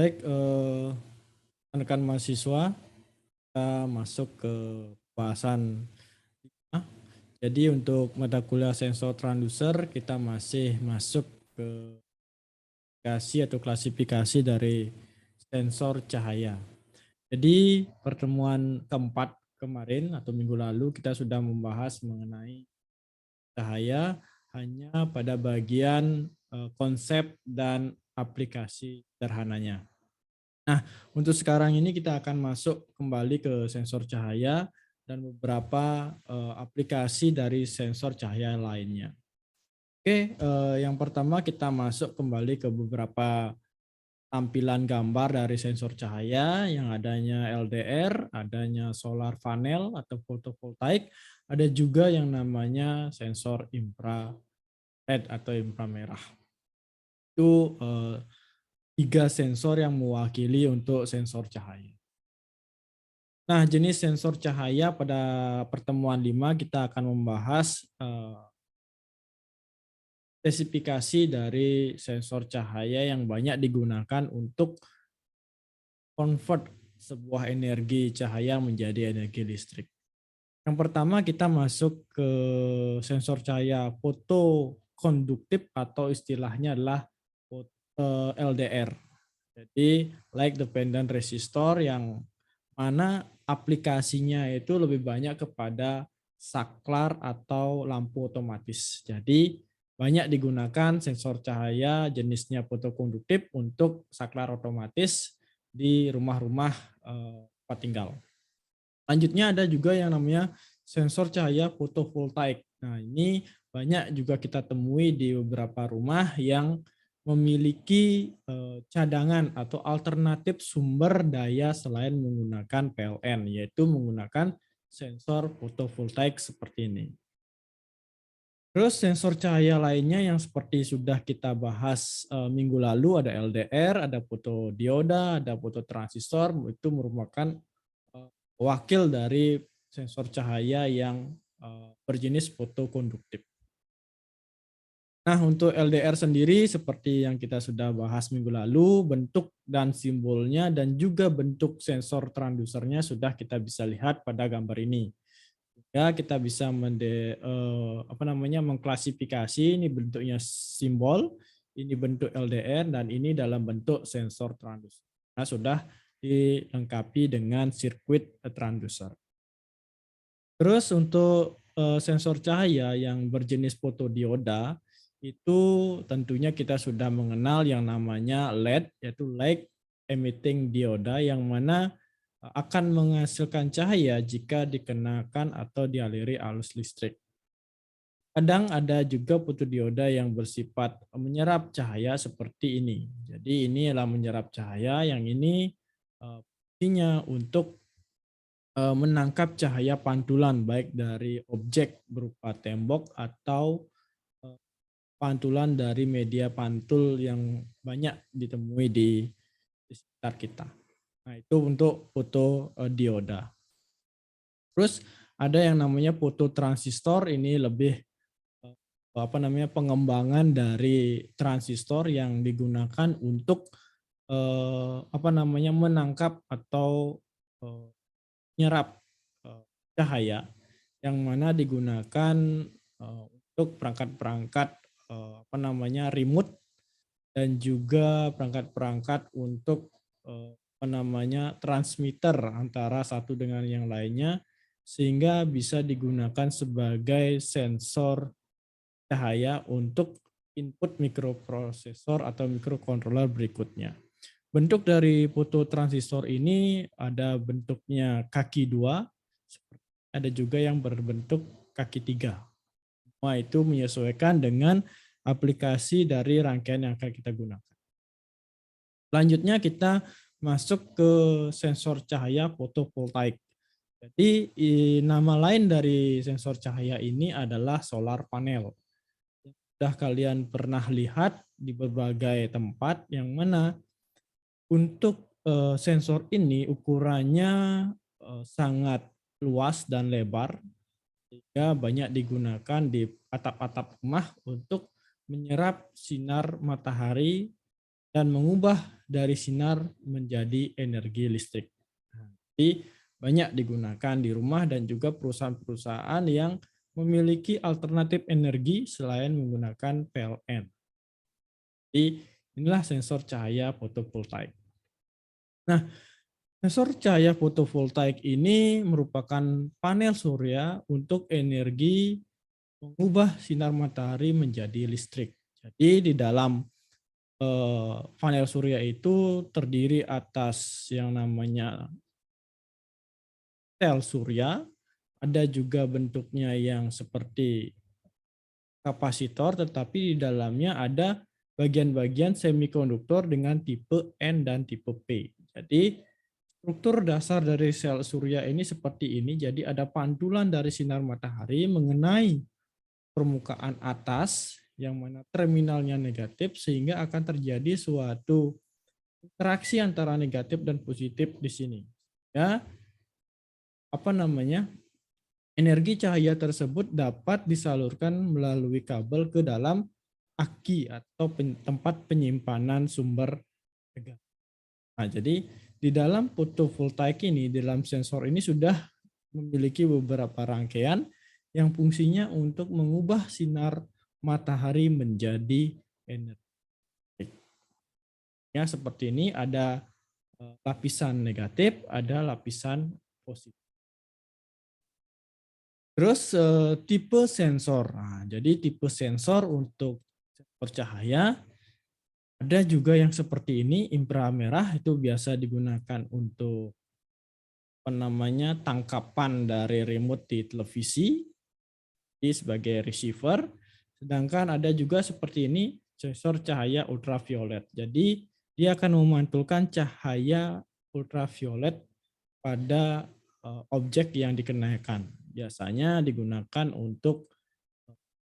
Baik, rekan mahasiswa, kita masuk ke bahasan. Ah, Jadi untuk mata kuliah sensor transducer kita masih masuk ke klasifikasi dari sensor cahaya. Jadi pertemuan keempat kemarin atau minggu lalu kita sudah membahas mengenai cahaya hanya pada bagian konsep dan aplikasi sederhananya. Nah, untuk sekarang ini kita akan masuk kembali ke sensor cahaya dan beberapa aplikasi dari sensor cahaya lainnya. Oke, yang pertama kita masuk kembali ke beberapa tampilan gambar dari sensor cahaya yang adanya LDR, adanya solar panel atau fotovoltaik, ada juga yang namanya sensor infrared atau inframerah. Itu tiga sensor yang mewakili untuk sensor cahaya. Nah, jenis sensor cahaya pada pertemuan 5 kita akan membahas spesifikasi dari sensor cahaya yang banyak digunakan untuk convert sebuah energi cahaya menjadi energi listrik. Yang pertama kita masuk ke sensor cahaya fotokonduktif atau istilahnya adalah LDR. Jadi light dependent resistor yang mana aplikasinya itu lebih banyak kepada saklar atau lampu otomatis. Jadi banyak digunakan sensor cahaya jenisnya fotokonduktif untuk saklar otomatis di rumah-rumah tempat tinggal. Lanjutnya ada juga yang namanya sensor cahaya fotovoltaik. Nah, ini banyak juga kita temui di beberapa rumah yang memiliki cadangan atau alternatif sumber daya selain menggunakan PLN, yaitu menggunakan sensor fotovoltaik seperti ini. Terus sensor cahaya lainnya yang seperti sudah kita bahas minggu lalu ada LDR, ada fotodioda, ada fototransistor, itu merupakan wakil dari sensor cahaya yang berjenis fotokonduktif. Nah, untuk LDR sendiri seperti yang kita sudah bahas minggu lalu, bentuk dan simbolnya dan juga bentuk sensor transdusernya sudah kita bisa lihat pada gambar ini. Ya, kita bisa mengklasifikasi ini bentuknya simbol, ini bentuk LDR dan ini dalam bentuk sensor transducer. Nah, sudah dilengkapi dengan sirkuit transducer. Terus untuk sensor cahaya yang berjenis fotodioda itu tentunya kita sudah mengenal yang namanya LED, yaitu light emitting dioda yang mana akan menghasilkan cahaya jika dikenakan atau dialiri arus listrik. Kadang ada juga fotodioda yang bersifat menyerap cahaya seperti ini. Jadi ini adalah menyerap cahaya yang ini fungsinya untuk menangkap cahaya pantulan baik dari objek berupa tembok atau eh, pantulan dari media pantul yang banyak ditemui di sekitar kita. Nah, itu untuk foto dioda. Terus ada yang namanya fototransistor, ini lebih pengembangan dari transistor yang digunakan untuk menangkap atau menyerap cahaya yang mana digunakan untuk perangkat-perangkat remote dan juga perangkat-perangkat untuk transmitter antara satu dengan yang lainnya sehingga bisa digunakan sebagai sensor cahaya untuk input mikroprosesor atau mikrokontroler berikutnya. Bentuk dari fototransistor ini ada bentuknya kaki dua, ada juga yang berbentuk kaki tiga. Semua itu menyesuaikan dengan aplikasi dari rangkaian yang akan kita gunakan. Selanjutnya kita masuk ke sensor cahaya fotovoltaik. Jadi nama lain dari sensor cahaya ini adalah solar panel. Sudah kalian pernah lihat di berbagai tempat yang mana untuk sensor ini ukurannya sangat luas dan lebar sehingga banyak digunakan di atap-atap rumah untuk menyerap sinar matahari dan mengubah dari sinar menjadi energi listrik. Nah, jadi banyak digunakan di rumah dan juga perusahaan-perusahaan yang memiliki alternatif energi selain menggunakan PLN. Jadi inilah sensor cahaya fotovoltaik. Nah, sensor cahaya fotovoltaik ini merupakan panel surya untuk energi mengubah sinar matahari menjadi listrik. Jadi di dalam panel surya itu terdiri atas yang namanya sel surya, ada juga bentuknya yang seperti kapasitor, tetapi di dalamnya ada bagian-bagian semikonduktor dengan tipe N dan tipe P. Jadi struktur dasar dari sel surya ini seperti ini, jadi ada pantulan dari sinar matahari mengenai permukaan atas yang mana terminalnya negatif sehingga akan terjadi suatu interaksi antara negatif dan positif di sini. Ya, apa namanya? Energi cahaya tersebut dapat disalurkan melalui kabel ke dalam aki atau tempat penyimpanan sumber tegangan. Nah, jadi di dalam fotovoltaik ini, di dalam sensor ini sudah memiliki beberapa rangkaian yang fungsinya untuk mengubah sinar matahari menjadi energi. Ya, seperti ini ada lapisan negatif, ada lapisan positif. Terus tipe sensor. Nah, jadi tipe sensor untuk sensor cahaya ada juga yang seperti ini, inframerah itu biasa digunakan untuk apa namanya tangkapan dari remote di televisi sebagai receiver. Sedangkan ada juga seperti ini sensor cahaya ultraviolet. Jadi dia akan memantulkan cahaya ultraviolet pada objek yang dikenakan. Biasanya digunakan untuk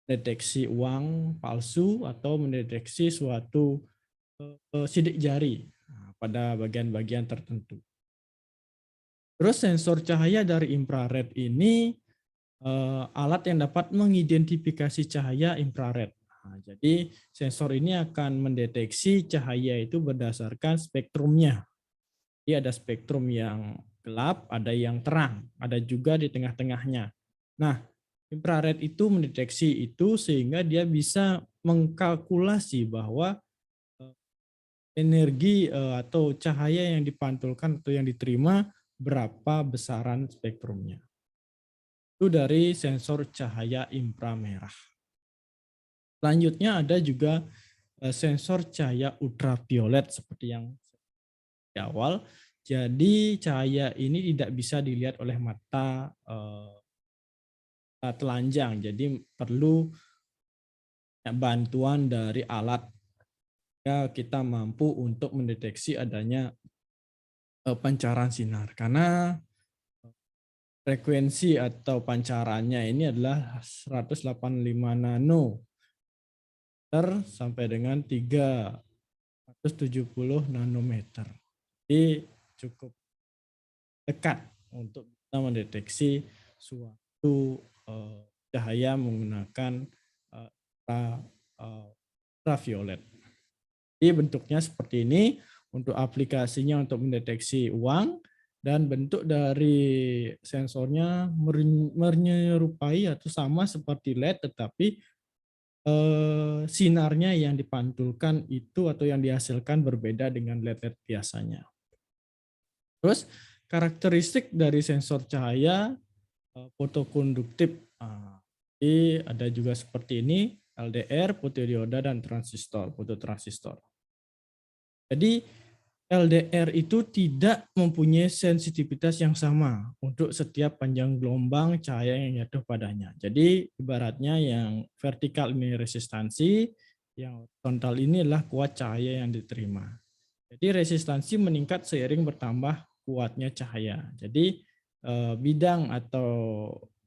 deteksi uang palsu atau mendeteksi suatu sidik jari pada bagian-bagian tertentu. Terus sensor cahaya dari infrared ini alat yang dapat mengidentifikasi cahaya infrared. Nah, jadi sensor ini akan mendeteksi cahaya itu berdasarkan spektrumnya. Jadi ada spektrum yang gelap, ada yang terang, ada juga di tengah-tengahnya. Nah, infrared itu mendeteksi itu sehingga dia bisa mengkalkulasi bahwa energi atau cahaya yang dipantulkan atau yang diterima berapa besaran spektrumnya. Itu dari sensor cahaya inframerah. Selanjutnya ada juga sensor cahaya ultraviolet seperti yang di awal. Jadi cahaya ini tidak bisa dilihat oleh mata telanjang. Jadi perlu bantuan dari alat ya kita mampu untuk mendeteksi adanya pancaran sinar karena frekuensi atau pancarannya ini adalah 185 nanometer sampai dengan 370 nanometer. Jadi cukup dekat untuk bisa mendeteksi suatu cahaya menggunakan ultraviolet. Jadi bentuknya seperti ini untuk aplikasinya untuk mendeteksi uang dan bentuk dari sensornya menyerupai atau sama seperti LED tetapi sinarnya yang dipantulkan itu atau yang dihasilkan berbeda dengan LED-LED biasanya. Terus karakteristik dari sensor cahaya fotokonduktif. Jadi ada juga seperti ini LDR, fotodioda dan transistor, fototransistor. Jadi LDR itu tidak mempunyai sensitivitas yang sama untuk setiap panjang gelombang cahaya yang jatuh padanya. Jadi ibaratnya yang vertikal ini resistansi, yang horizontal ini adalah kuat cahaya yang diterima. Jadi resistansi meningkat seiring bertambah kuatnya cahaya. Jadi bidang atau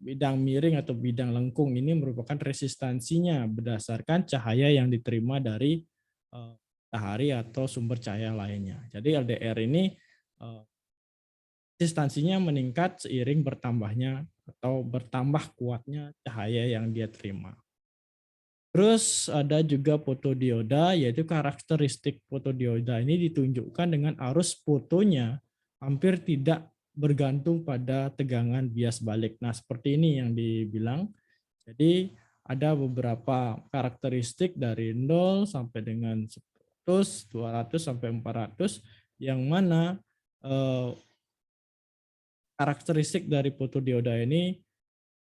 bidang miring atau bidang lengkung ini merupakan resistansinya berdasarkan cahaya yang diterima dari matahari atau sumber cahaya lainnya. Jadi LDR ini resistansinya meningkat seiring bertambahnya atau bertambah kuatnya cahaya yang dia terima. Terus ada juga fotodioda, yaitu karakteristik fotodioda ini ditunjukkan dengan arus fotonya hampir tidak bergantung pada tegangan bias balik. Nah, seperti ini yang dibilang. Jadi ada beberapa karakteristik dari 0 sampai dengan 100, 200 sampai 400 yang mana eh, karakteristik dari fotodioda ini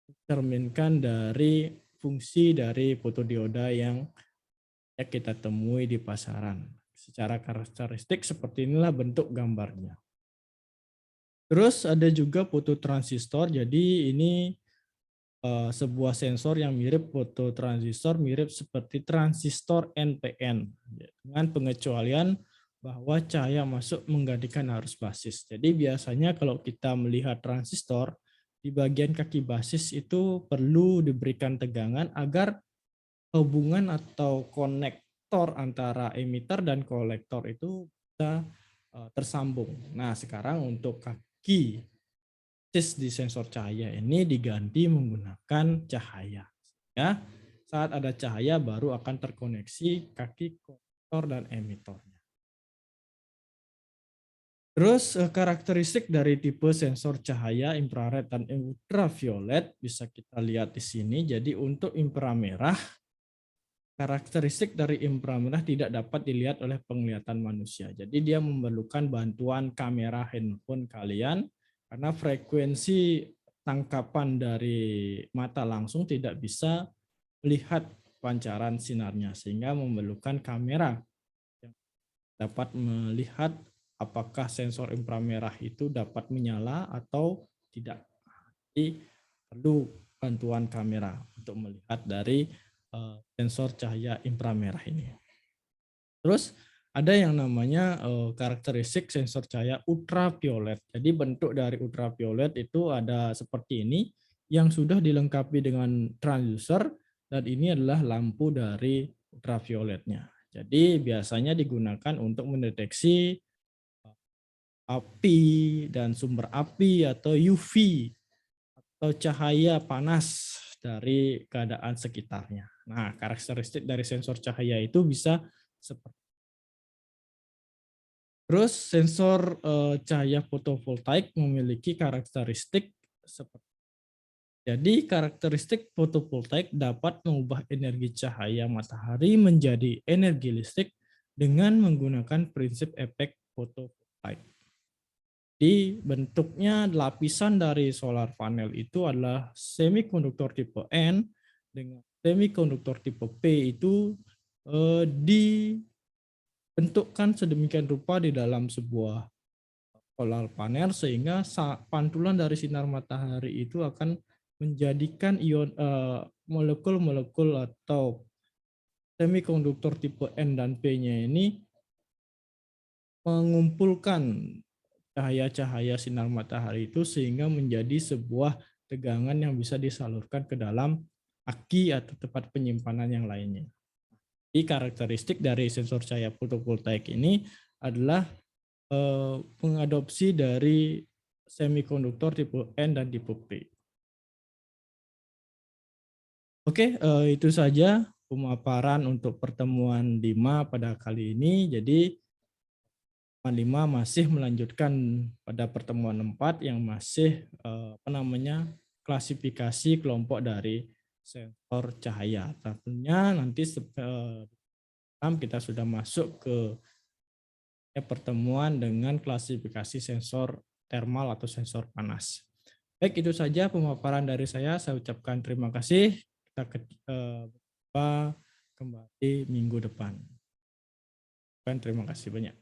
mencerminkan dari fungsi dari fotodioda yang ya kita temui di pasaran. Secara karakteristik seperti inilah bentuk gambarnya. Terus ada juga fototransistor. Jadi ini sebuah sensor yang mirip fototransistor, mirip seperti transistor NPN dengan pengecualian bahwa cahaya masuk menggantikan arus basis. Jadi biasanya kalau kita melihat transistor di bagian kaki basis itu perlu diberikan tegangan agar hubungan atau konektor antara emitter dan kolektor itu bisa tersambung. Nah, sekarang untuk kaki basis di sensor cahaya ini diganti menggunakan cahaya. Ya, saat ada cahaya baru akan terkoneksi kaki kolektor dan emitornya. Terus karakteristik dari tipe sensor cahaya infrared dan ultraviolet bisa kita lihat di sini. Jadi untuk inframerah, karakteristik dari inframerah tidak dapat dilihat oleh penglihatan manusia. Jadi dia memerlukan bantuan kamera handphone kalian karena frekuensi tangkapan dari mata langsung tidak bisa melihat pancaran sinarnya sehingga memerlukan kamera yang dapat melihat apakah sensor inframerah itu dapat menyala atau tidak. Jadi perlu bantuan kamera untuk melihat dari sensor cahaya inframerah ini. Terus ada yang namanya karakteristik sensor cahaya ultraviolet. Jadi bentuk dari ultraviolet itu ada seperti ini yang sudah dilengkapi dengan transducer dan ini adalah lampu dari ultravioletnya. Jadi biasanya digunakan untuk mendeteksi api dan sumber api atau UV atau cahaya panas dari keadaan sekitarnya. Nah, karakteristik dari sensor cahaya itu bisa seperti terus sensor cahaya fotovoltaik memiliki karakteristik seperti jadi karakteristik fotovoltaik dapat mengubah energi cahaya matahari menjadi energi listrik dengan menggunakan prinsip efek fotovoltaik. Di bentuknya lapisan dari solar panel itu adalah semikonduktor tipe N dengan semikonduktor tipe P itu dibentukkan sedemikian rupa di dalam sebuah solar panel sehingga pantulan dari sinar matahari itu akan menjadikan ion molekul-molekul atau semikonduktor tipe N dan P-nya ini mengumpulkan cahaya-cahaya sinar matahari itu sehingga menjadi sebuah tegangan yang bisa disalurkan ke dalam aki atau tempat penyimpanan yang lainnya. Jadi karakteristik dari sensor cahaya fotovoltaik ini adalah mengadopsi dari semikonduktor tipe N dan tipe P. Oke, itu saja pemaparan untuk pertemuan 5 pada kali ini. Jadi pertemuan 5 masih melanjutkan pada pertemuan 4 yang masih klasifikasi kelompok dari sensor cahaya. Tentunya nanti kita sudah masuk ke pertemuan dengan klasifikasi sensor thermal atau sensor panas. Baik, itu saja pemaparan dari saya. Saya ucapkan terima kasih. Kita berjumpa kembali minggu depan. Terima kasih banyak.